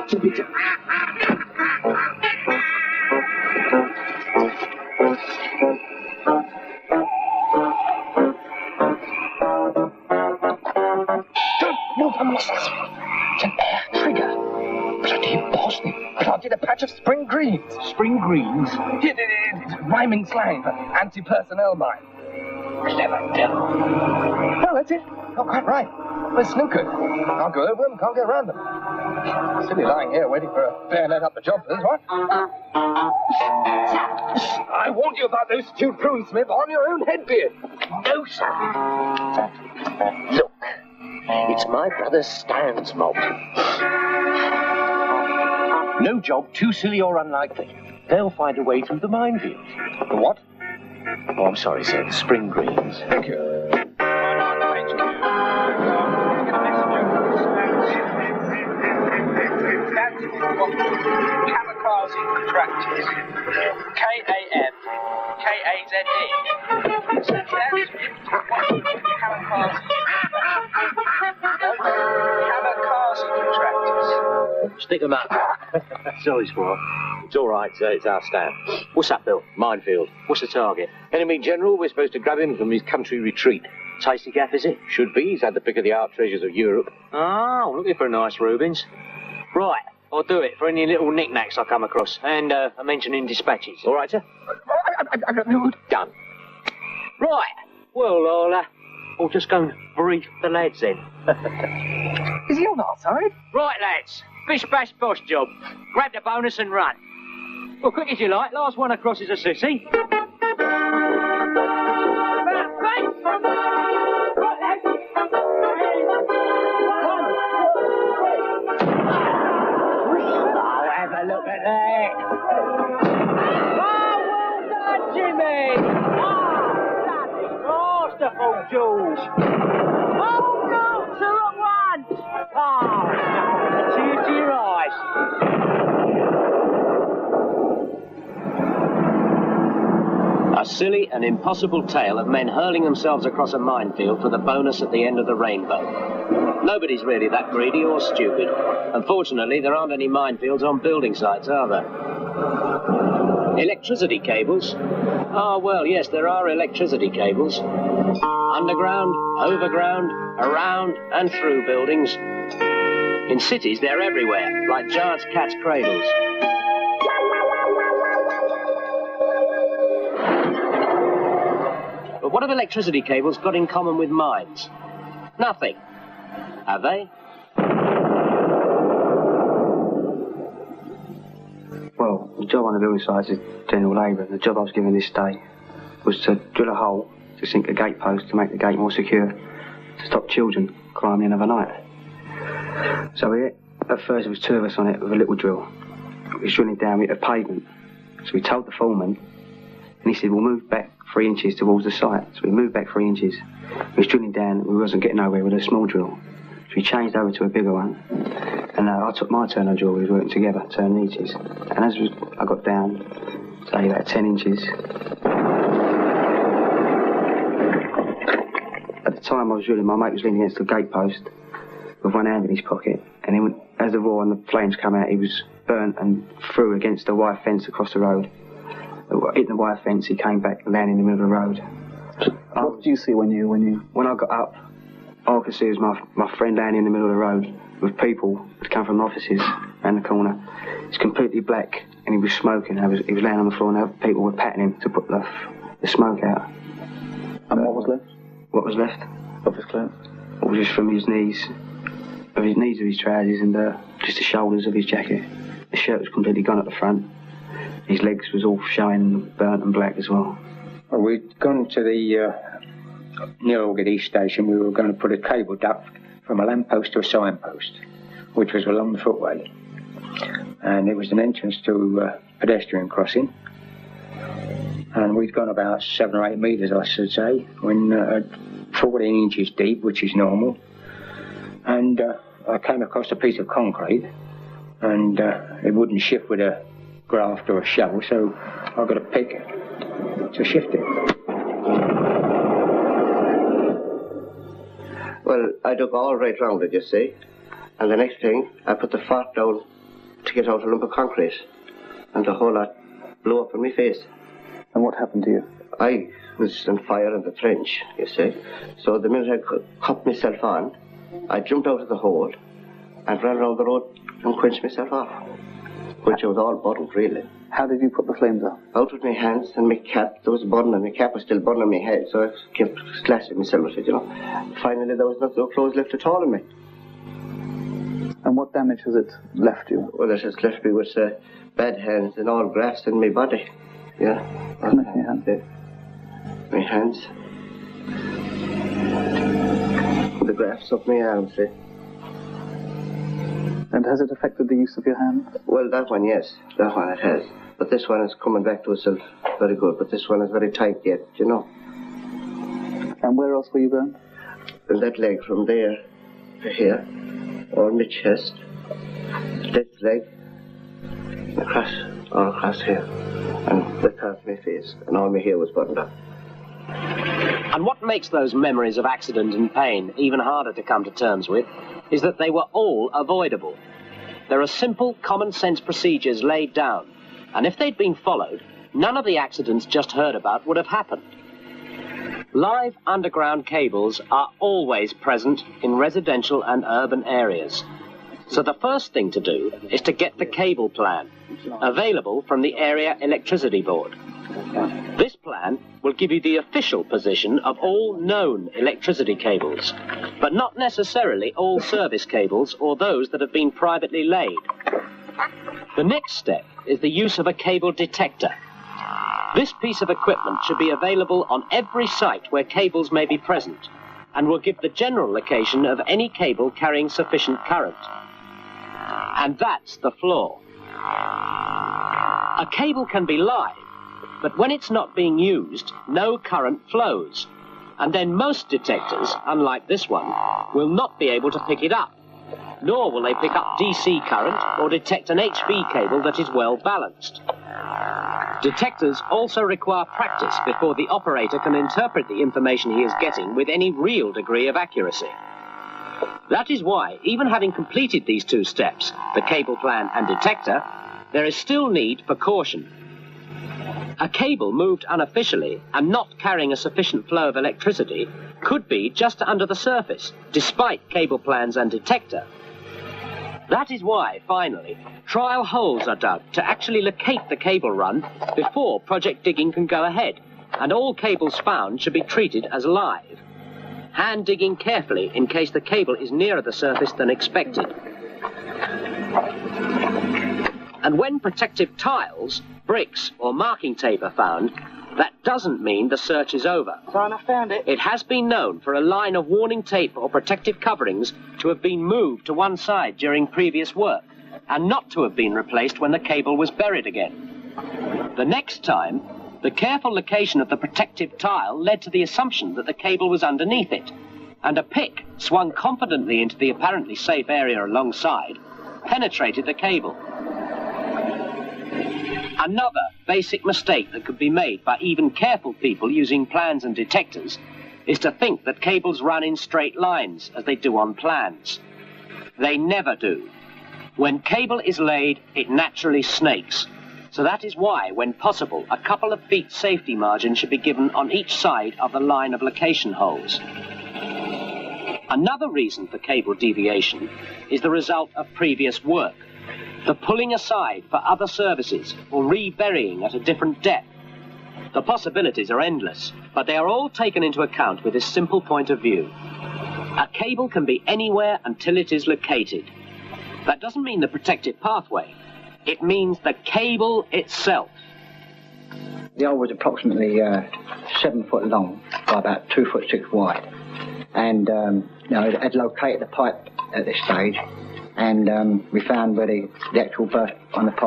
It's an air trigger. Bloody Boston. Planted a patch of spring greens. Spring greens? It's rhyming slang for anti-personnel mine. Clever devil. Well, that's it. You're quite right. We're snookered. Can't go over them, can't go around them. Silly lying here waiting for a bayonet up the jobbers, what? I warned you about those stewed prunes, Smith, on your own headbeard. No, sir. Look, it's my brother Stan's mob. No job too silly or unlikely. They'll find a way through the minefield. The what? Oh, I'm sorry, sir. The spring greens. Thank you. Kamikaze contractors. K-A-M-K-A-Z-E. Kamikaze contractors. Stick 'em up. Sorry, Squirrel. It's all right, sir. It's our Stan. What's that, Bill? Minefield. What's the target? Enemy general. We're supposed to grab him from his country retreat. Tasty gaff, is it? Should be. He's had the pick of the art treasures of Europe. Oh, looking for a nice Rubens. Right. I'll do it for any little knickknacks I come across. And I mention in dispatches. All right, sir? Done. Right. Well, I'll just go and brief the lads then. Is he on our side? Right, lads. Bish bash bosh job. Grab the bonus and run. Well, quick as you like. Last one across is a sissy. Oh, have a look at that. Oh, well done, Jimmy. Oh, bloody masterful, Jules. Oh, no, two at once. Oh, tears to your eyes. A silly and impossible tale of men hurling themselves across a minefield for the bonus at the end of the rainbow. Nobody's really that greedy or stupid. Unfortunately, there aren't any minefields on building sites, are there? Electricity cables? Oh, well, yes, there are electricity cables. Underground, overground, around and through buildings. In cities, they're everywhere, like giant cats' cradles. But what have electricity cables got in common with mines? Nothing. Have they? Well, the job on the building site is general labour. The job I was given this day was to drill a hole to sink a gate post to make the gate more secure, to stop children climbing in overnight. So at first there was two of us on it with a little drill. We was drilling down with a pavement. So we told the foreman, and he said, we'll move back 3 inches towards the site. So we moved back 3 inches. We was drilling down and we wasn't getting nowhere with a small drill. So we changed over to a bigger one. And I took my turn on drill. We was working together, turning inches. And as I got down, say about 10 inches. At the time I was drilling, my mate was leaning against the gate post with one hand in his pocket. And then as the roar and the flames come out, he was burnt and threw against the wire fence across the road. Hit the wire fence, he came back and landed in the middle of the road. What did you see when I got up, all I could see was my friend landing in the middle of the road with people that come from the offices around the corner. It's completely black and he was smoking. He was laying on the floor and people were patting him to put the smoke out. And what was left? What was left? Of his clothes? It was just from his knees of his trousers and just the shoulders of his jacket. The shirt was completely gone at the front. His legs was all showing and burnt and black as well. Well, we'd gone to the near Aldgate station. We were going to put a cable duct from a lamppost to a signpost, which was along the footway. And it was an entrance to a pedestrian crossing. And we'd gone about 7 or 8 metres, I should say, when 14 inches deep, which is normal. And I came across a piece of concrete, and it wouldn't shift with a graft or a shovel, so I got a pick to shift it. Well, I dug all right round it, you see, and the next thing, I put the fork down to get out a lump of concrete, and the whole lot blew up in my face. And what happened to you? I was on fire in the trench, you see. So the minute I cut myself on, I jumped out of the hole and ran around the road and quenched myself off, which was all burned, really. How did you put the flames out? Out with my hands and my cap. There was burning, and my cap was still burning my head, so I kept slashing myself with it, you know. Finally, there was no clothes left at all on me. And what damage has it left you? Well, it has left me with bad hands and all grafts in my body. Yeah. Can I see your hands? Yeah. My hands. The grafts up my arms, see. And has it affected the use of your hand? Well, that one, yes. That one it has. But this one is coming back to itself very good. But this one is very tight yet, you know. And where else were you burned? And that leg from there to here, on my chest, this leg, all across here, and the top of my face, and all my hair was buttoned up. And what makes those memories of accident and pain even harder to come to terms with is that they were all avoidable. There are simple, common-sense procedures laid down, and if they'd been followed, none of the accidents just heard about would have happened. Live underground cables are always present in residential and urban areas. So the first thing to do is to get the cable plan, available from the Area Electricity Board. This plan will give you the official position of all known electricity cables, but not necessarily all service cables or those that have been privately laid. The next step is the use of a cable detector. This piece of equipment should be available on every site where cables may be present, and will give the general location of any cable carrying sufficient current. And that's the flaw. A cable can be live, but when it's not being used, no current flows. And then most detectors, unlike this one, will not be able to pick it up, nor will they pick up DC current or detect an HV cable that is well balanced. Detectors also require practice before the operator can interpret the information he is getting with any real degree of accuracy. That is why, even having completed these two steps, the cable plan and detector, there is still need for caution. A cable moved unofficially and not carrying a sufficient flow of electricity could be just under the surface, despite cable plans and detector. That is why, finally, trial holes are dug to actually locate the cable run before project digging can go ahead, and all cables found should be treated as live, hand digging carefully in case the cable is nearer the surface than expected. And when protective tiles, bricks or marking tape are found, that doesn't mean the search is over. Son, I found it. It has been known for a line of warning tape or protective coverings to have been moved to one side during previous work, and not to have been replaced when the cable was buried again. The next time, the careful location of the protective tile led to the assumption that the cable was underneath it, and a pick, swung confidently into the apparently safe area alongside, penetrated the cable. Another basic mistake that could be made by even careful people using plans and detectors is to think that cables run in straight lines, as they do on plans. They never do. When cable is laid, it naturally snakes. So that is why, when possible, a couple of feet safety margin should be given on each side of the line of location holes. Another reason for cable deviation is the result of previous work, the pulling aside for other services or reburying at a different depth. The possibilities are endless, but they are all taken into account with this simple point of view. A cable can be anywhere until it is located. That doesn't mean the protective pathway. It means the cable itself. The hole was approximately 7 foot long by about 2'6" wide. And, it had located the pipe at this stage. And we found where the actual burst on the pipe